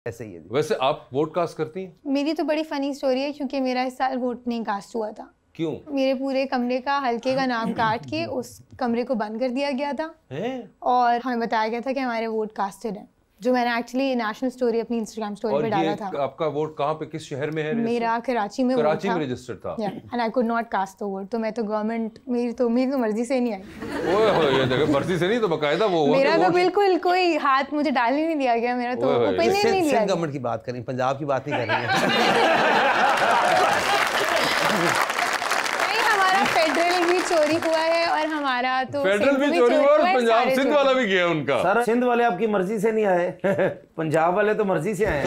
ऐसे ही है। वैसे आप वोट कास्ट करती हैं? मेरी तो बड़ी फनी स्टोरी है क्योंकि मेरा इस साल वोट नहीं कास्ट हुआ था। क्यों? मेरे पूरे कमरे का हल्के का नाम काट के उस कमरे को बंद कर दिया गया था और हमें बताया गया था कि हमारे वोट कास्टेड हैं, जो मैंने एक्चुअली नेशनल स्टोरी अपनी इंस्टाग्राम स्टोरी पे डाला था। आपका वोट कहाँ पे, किस शहर में है? मेरा कराची में रजिस्टर्ड था and I could not cast the vote. तो मैं तो गवर्नमेंट मेरी तो मर्जी से नहीं आई। ओए ये देखो, मर्जी से नहीं तो बकायदा वो मेरा तो बिल्कुल कोई हाथ मुझे डालने नहीं दिया गया, मेरा तो ओपिनियन नहीं दिया। गवर्नमेंट की बात करें, पंजाब की बात नहीं कर रही है। फेडरल भी चोरी हुआ है और हमारा तो फेडरल भी चोरी हुआ और पंजाब सिंध वाला भी गया उनका। सर सिंध वाले आपकी मर्जी से नहीं आए, पंजाब वाले तो मर्जी से आए।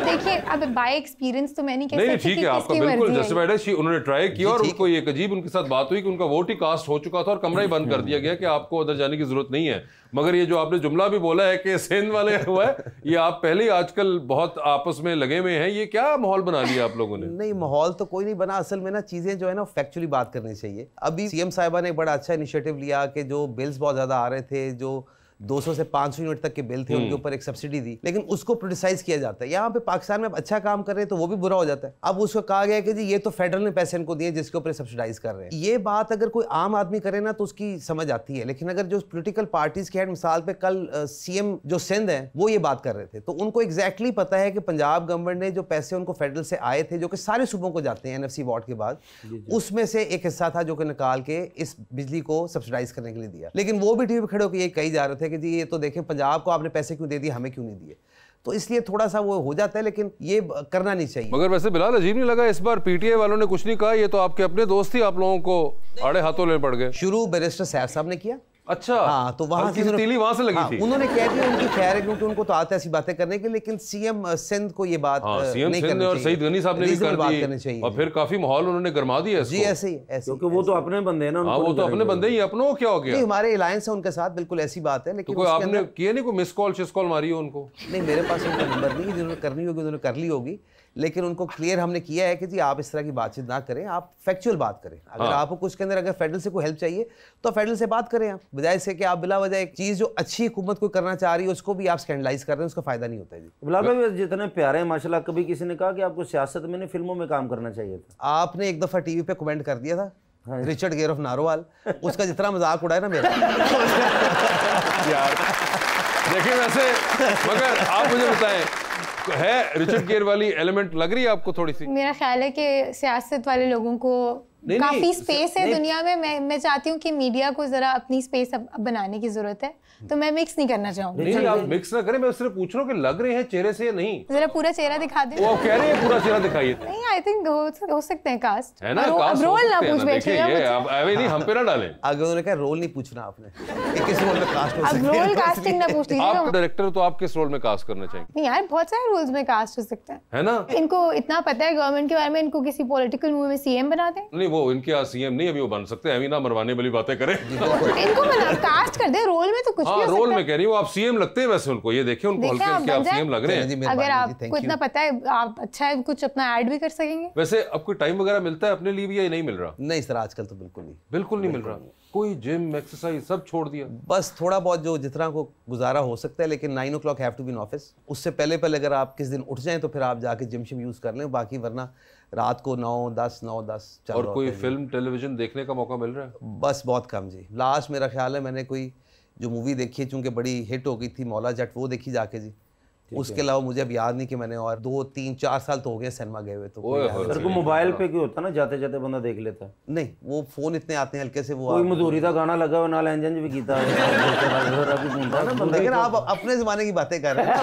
देखिए अब बाय एक्सपीरियंस तो मैं नहीं कह सकती। नहीं ठीक है, आपका बिल्कुल जस्टिफाइड है। उन्होंने ट्राई किया और उनको एक अजीब उनके साथ बात हुई कि उनका वोट ही कास्ट हो चुका था और कमरा ही बंद कर दिया गया कि आपको उधर जाने की जरूरत नहीं है। मगर ये जो आपने जुमला भी बोला है कि सिंध वाले हुआ है, ये आप पहले ही आजकल बहुत आपस में लगे हुए हैं, ये क्या माहौल बना लिया आप लोगों ने? नहीं माहौल तो कोई नहीं बना, असल में ना चीजें जो है ना फैक्चुअली बात करनी चाहिए। अभी सीएम साहिबा ने एक बड़ा अच्छा इनिशिएटिव लिया कि जो बिल्स बहुत ज्यादा आ रहे थे, जो 200 से 500 यूनिट तक के बिल थे, उनके ऊपर एक सब्सिडी दी, लेकिन उसको क्रिटिसाइज किया जाता है। यहाँ पे पाकिस्तान में अच्छा काम कर रहे हैं तो वो भी बुरा हो जाता है। अब उसको कहा गया कि जी ये तो फेडरल ने पैसे इनको दिए जिसके ऊपर सब्सिडाइज कर रहे हैं। ये बात अगर कोई आम आदमी करे ना तो उसकी समझ आती है, लेकिन अगर जो पोलिटिकल पार्टीज के हेड, मिसाल पे कल सीएम जो सिंध है वो ये बात कर रहे थे, तो उनको एग्जैक्टली पता है कि पंजाब गवर्नमेंट ने जो पैसे उनको फेडरल से आए थे, जो कि सारे सूबों को जाते हैं NFC वॉट के बाद, उसमें से एक हिस्सा था जो कि निकाल के इस बिजली को सब्सिडाइज करने के लिए दिया। लेकिन वो भी टीवी पे खड़े होकर ये कही जा रहे थे कि जी ये तो देखें पंजाब को आपने पैसे क्यों दे दिए, हमें क्यों नहीं दिए। तो इसलिए थोड़ा सा वो हो जाता है, लेकिन ये करना नहीं चाहिए। मगर वैसे बिलाल अजीब नहीं लगा इस बार पीटीआई वालों ने कुछ नहीं कहा? ये तो आपके अपने दोस्त ही आप लोगों को आड़े हाथों ले पड़ गए। शुरू बैरिस्टर सैफ साहब ने किया। अच्छा हाँ, तो वहां से तीली वहां से लगी थी। उन्होंने कह दिया उनकी खैर है क्योंकि उनको तो आते ऐसी बातें करने के, लेकिन सीएम सिंध को ये बात नहीं करनी और सईद गनी साहब ने भी कर दी और फिर काफी माहौल उन्होंने गरमा दिया। जी ऐसे ही, क्योंकि वो तो अपने बंदे हैं ना। वो तो अपने बंदे ही, अपनों क्या हो गया? हमारे अलायंस है उनके साथ, बिल्कुल ऐसी बात है। लेकिन आपने किया नहीं कोई मिस कॉल शिस कॉल मारी हो उनको? नहीं, मेरे पास उनका नंबर नहीं, जिन्होंने करनी होगी उन्होंने कर ली होगी, लेकिन उनको क्लियर हमने किया है कि जी आप इस तरह की बातचीत ना करें, आप फैक्चुअल बात करें। अगर आपको कुछ के अंदर अगर फेडरल से कोई हेल्प चाहिए तो फेडरल से बात करें आप, बजाय से कि आप बिला वजह एक चीज जो अच्छी हुकूमत को करना चाह रही है उसको भी आप स्कैंडलाइज कर रहे हैं, उसका फायदा नहीं होता है। जी बिलाल भाई जितने प्यारे हैं माशाल्लाह, कभी किसी ने कहा कि आपको सियासत में नहीं फिल्मों में काम करना चाहिए था? आपने एक दफा टीवी पे कमेंट कर दिया था रिचर्ड गेयर ऑफ नारोवाल, उसका जितना मजाक उड़ाया ना मेरा यार देखिए वैसे, मगर आप मुझे बताएं है रिचर्ड गेयर वाली एलिमेंट लग रही है आपको थोड़ी सी? मेरा ख्याल है कि सियासत वाले लोगों को काफी स्पेस है दुनिया में। मैं चाहती हूँ कि मीडिया को जरा अपनी स्पेस बनाने की जरूरत है, तो मैं मिक्स नहीं करना चाहूंगी। नहीं आप मिक्स ना करें, मैं सिर्फ पूछ रहा हूँ कि लग रहे हैं चेहरे से या नहीं। जरा पूरा चेहरा दिखा दे। वो कह रहे हैं पूरा चेहरा दिखाइए। नहीं आई थिंक हो सकते हैं कास्ट, है ना? कास्ट रोल ना पूछ बैठिए, अब नहीं हम पे ना डालें। आगे उन्होंने कहा रोल नहीं पूछना आपने, किस रोल में कास्ट हो सकते हैं। अब रोल कास्टिंग ना पूछ लीजिए। आप डायरेक्टर तो आप किस रोल में कास्ट करना चाहिए? नहीं यार बहुत सारे रोल्स में कास्ट हो सकते हैं, है ना? इनको इतना पता है गवर्नमेंट के बारे में, इनको किसी पॉलिटिकल मूवी में सीएम बना दें। नहीं वो इनके यहाँ सीएम नहीं, अभी वो बन सकते हैं, अभी ना मरवाने वाली बातें करें। इनको कास्ट कर दे रोल में, तो कुछ भी हो सकता है। रोल में कह रही हूँ, आप सीएम लगते हैं वैसे उनको, ये देखिए उनको हल्के हल्के आप सीएम लग रहे हैं। अगर आपको इतना पता है आप अच्छा है कुछ अपना ऐड भी कर सकेंगे। वैसे अब कोई टाइम वगैरह मिलता है अपने लिए भी या नहीं मिल रहा? नहीं सर आजकल तो बिल्कुल नहीं मिल रहा। कोई जिम एक्सरसाइज सब छोड़ दिया? बस थोड़ा बहुत जो जितना को गुजारा हो सकता है, लेकिन 9 o'clock have to be in office. उससे पहले अगर आप किस दिन उठ जाएं तो फिर आप जाके जिम शिम यूज कर लें, बाकी वरना रात को 9-10 चल और कोई फिल्म टेलीविजन देखने का मौका मिल रहा है? बस बहुत कम जी। लास्ट मेरा ख्याल है मैंने कोई जो मूवी देखी है, चूंकि बड़ी हिट हो गई थी, मौला जट, वो देखी जाके जी। उसके अलावा मुझे अब याद नहीं कि मैंने, और 2-3-4 साल तो हो गए सिनेमा गए हुए। तो सर को मोबाइल पे क्यों होता ना, जाते जाते बंदा देख लेता है। नहीं वो फोन इतने आते हैं हल्के से, वो कोई मधुरी का गाना लगा हुआ नाल इंजन भी कीता है। लेकिन आप अपने जमाने की बातें कर रहे हैं।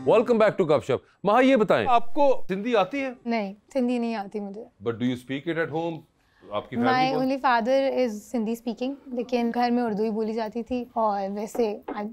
वेलकम बैक टू गपशप। महा ये बताएं आपको सिंधी आती है? नहीं सिंधी नहीं आती मुझे। But do you speak it at home? आपकी my only father is Sindhi speaking, लेकिन घर में उर्दू ही बोली जाती थी और वैसे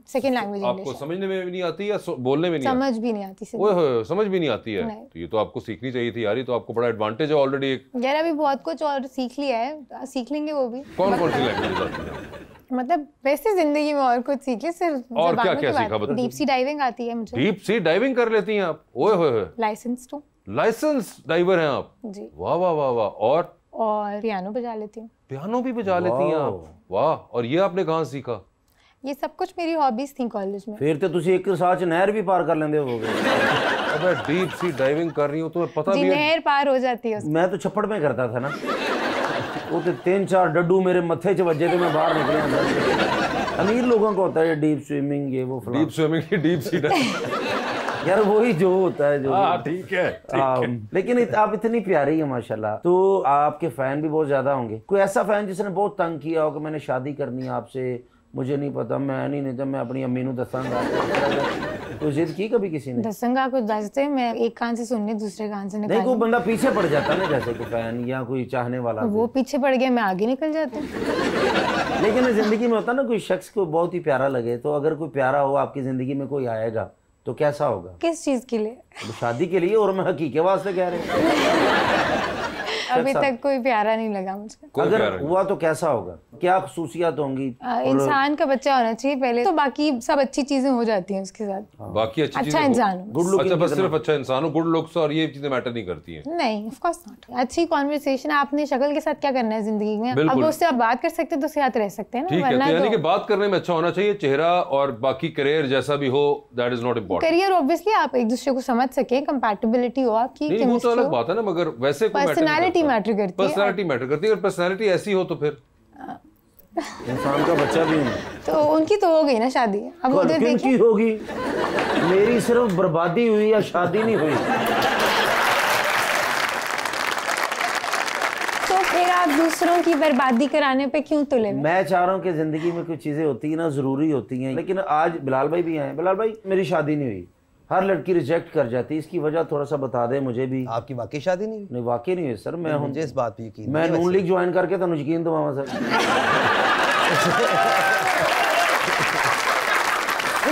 सेकंड लैंग्वेज इंग्लिश। आपको समझने में भी नहीं आती या बोलने में नहीं? समझ भी नहीं आती। ओए समझ भी नहीं आती है? तो ये तो आपको सीखनी चाहिए थी यार, ये तो आपको बड़ा एडवांटेज है ऑलरेडी। यार अभी बहुत कुछ और सीख लिया है, सीख लेंगे वो भी। कौन कौन सी लैंग्वेज आती है? मतलब वैसे जिंदगी में और कुछ सीखे, सिर्फ और क्या क्या सीखा? डीप सी डाइविंग आती है मुझे। डीप सी डाइविंग कर लेती हैं आप? ओए होए, लाइसेंस टू। लाइसेंस डाइवर हैं आप? जी। वाह वाह वाह वाह। और पियानो बजा लेती हूँ। पियानो भी बजा लेती हैं आप? वाह, और ये आपने कहाँ सीखा? ये सब कुछ मेरी हॉबीज थी कॉलेज में। फिर तो तुसी एक साथ नहर भी पार कर लेंदे हो। अबे डीप सी डाइविंग कर रही हूँ, तुम्हें पता भी है? नहर पार हो जाती है। मैं तो छप्पड़ में करता था ना, वो तो 3-4 डड्डू मेरे मत्थे च वजे तो मैं बाहर निकले अंदर। अमीर लोगों को होता है डीप स्विमिंग, ये वो deep swimming, deep sea diving. यार वही जो होता है जो। हाँ ठीक है। लेकिन आप इतनी प्यारी है माशाल्लाह, तो आपके फैन भी बहुत ज्यादा होंगे। कोई ऐसा फैन जिसने बहुत तंग किया हो कि मैंने शादी करनी है आपसे, मुझे नहीं पता, मैं नहीं तो मैं अपनी अम्मी नू दसांगा, तो जिद की कभी किसी ने? दसांगा कुछ दसते, मैं एक कान से सुनने दूसरे कान से निकाल। नहीं, कोई बंदा पीछे पड़ जाता ना, जैसे कोई फैन या कोई चाहने वाला, वो पीछे पड़ गया, मैं आगे निकल जाती। लेकिन जिंदगी में होता ना, कोई शख्स को बहुत ही प्यारा लगे, तो अगर कोई प्यारा हो आपकी जिंदगी में, कोई आएगा तो कैसा होगा? किस चीज के लिए? शादी के लिए, और मैं हकीके वास्ते कह रहे हैं। अभी तक कोई प्यारा नहीं लगा मुझे। अगर हुआ तो कैसा होगा? क्या खुसूसियात होंगी? इंसान का बच्चा होना चाहिए पहले, तो बाकी सब अच्छी चीजें हो जाती हैं उसके साथ। बाकी अच्छी अच्छा इंसान गुड लुक। अच्छा, बस सिर्फ अच्छा इंसान हो, गुड लुक्स और ये चीजें मैटर नहीं करती हैं? नहीं, ऑफ कोर्स नॉट। अच्छी कॉन्वर्सेशन, आपने शक्ल के साथ क्या करना है जिंदगी में, अब उससे आप बात कर सकते हैं तो उसके साथ रह सकते हैं ना। ठीक है, तो यानी कि बात करने में अच्छा होना चाहिए, चेहरा और बाकी करियर जैसा भी हो, that is not important. Career obviously आप एक दूसरे को समझ सके, कंपैटिबिलिटी हो आपकी, नहीं वो तो अलग बात है ना, मगर वैसे पर्सनालिटी मैटर करती है। पर्सनालिटी मैटर करती है, और पर्सनालिटी ऐसी हो तो फिर इंसान का बच्चा भी है तो उनकी तो हो गई ना शादी। अब उधर देखिए होगी, मेरी सिर्फ बर्बादी हुई या शादी नहीं हुई। तो फिर आप दूसरों की बर्बादी कराने पे क्यों तुले? मैं चाह रहा हूँ कि जिंदगी में कुछ चीजें होती है ना, जरूरी होती हैं। लेकिन आज बिलाल भाई भी आए। बिलाल भाई, मेरी शादी नहीं हुई, हर लड़की रिजेक्ट कर जाती है, इसकी वजह थोड़ा सा बता दे मुझे भी। आपकी वाकई शादी नहीं हुई? नहीं वाकई नहीं हुई सर। मैं मुझे इस बात पे यकीन, मैं नून लीग ज्वाइन करके तो यकीन दूंगा सर।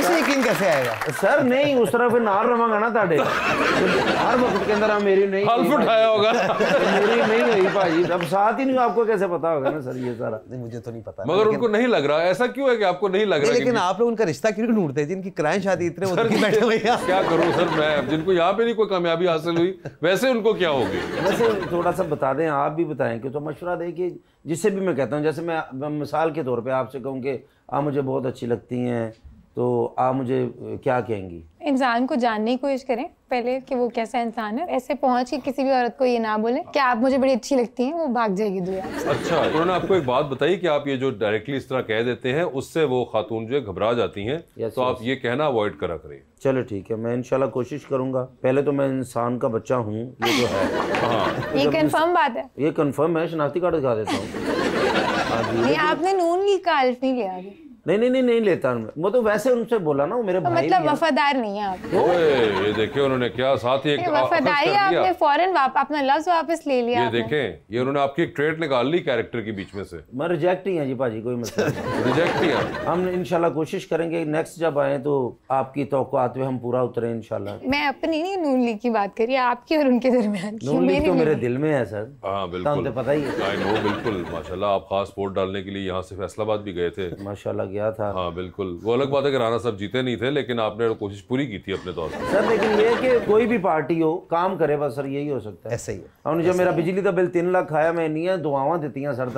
यकीन कैसे आएगा सर? नहीं, उस तरह फिर नार रवांगा ना ताड़े हर वक्त के अंदर। मेरी नहीं हल्फ उठाया होगा। मेरी नहीं हुई भाई, अब साथ ही नहीं, आपको कैसे पता होगा ना सर ये सारा? नहीं, मुझे तो नहीं पता। मगर उनको नहीं लग रहा, ऐसा क्यों है कि आपको नहीं लग रहा? लेकिन आप लोग उनका रिश्ता क्यों ढूंढते हैं? जिनकी कराएं शादी इतने उधर बैठे हुए हैं। क्या करूं सर मैं, जिनको यहाँ पे नहीं कोई कामयाबी हासिल हुई, वैसे उनको क्या होगी? वैसे थोड़ा सा बता दें, आप भी बताएं कि, तो मशवरा दें कि जिससे भी मैं कहता हूँ, जैसे मैं मिसाल के तौर पे आपसे कहूँ कि आप मुझे बहुत अच्छी लगती हैं, तो आप मुझे क्या कहेंगी? इंसान को जानने की कोशिश करें पहले कि वो कैसा इंसान है। ऐसे पहुंच के किसी भी औरत को ये ना बोले कि आप मुझे बड़ी अच्छी लगती हैं, वो भाग जाएगी दुनिया से। अच्छा, उन्होंने आपको एक बात बताई कि आप ये जो डायरेक्टली इस तरह कह देते हैं, उससे वो खातून जो है घबरा जाती हैं, तो आप ये कहना अवॉइड करा करें। चलो ठीक है, मैं इंशाल्लाह कोशिश करूंगा। पहले तो मैं इंसान का बच्चा हूँ, ये तो है। ये कंफर्म बात है? ये कंफर्म है, शनाख्ती कार्ड दिखा देता हूँ। नहीं, आपने नून लीग का अल्फ नहीं लिया अभी? नहीं लेता वो तो वैसे उनसे बोला ना, वो मेरे तो भाई मतलब वफादार नहीं है आप? ओए, ये देखे उन्होंने क्या साथ ही एक वफादारी, आपने फौरन अपना लफ्ज वापस ले लिया। ये देखें, ये उन्होंने आपकी एक ट्रेट निकाल ली कैरेक्टर के बीच में से। मैं रिजेक्ट ही है जी भाजी, कोई मसला नहीं। रिजेक्ट ही है। हम इंशाल्लाह कोशिश करेंगे नेक्स्ट जब आए तो आपकी तौक़ुआत पे हम पूरा उतरे इंशाल्लाह। मैं अपनी नहीं नून लीग की बात करी, आपकी और उनके दरमियान की। नून लीग तो मेरे दिल में है सर। हाँ बिल्कुल, पता ही है। आई नो, बिल्कुल माशाल्लाह। आप खास वोट डालने के लिए यहाँ से फैसलाबाद भी गए थे? माशाल्लाह गया था। हाँ बिल्कुल, वो अलग बात है कि राणा साहब जीते नहीं थे, लेकिन आपने कोशिश पूरी की थी अपने तौर पर सर। लेकिन ये कि कोई भी पार्टी हो, काम करे बस सर, यही हो सकता है। ऐसा ही है। और जब मेरा बिजली का बिल 3 लाख आया, मैं नहीं दुआवां दी सर।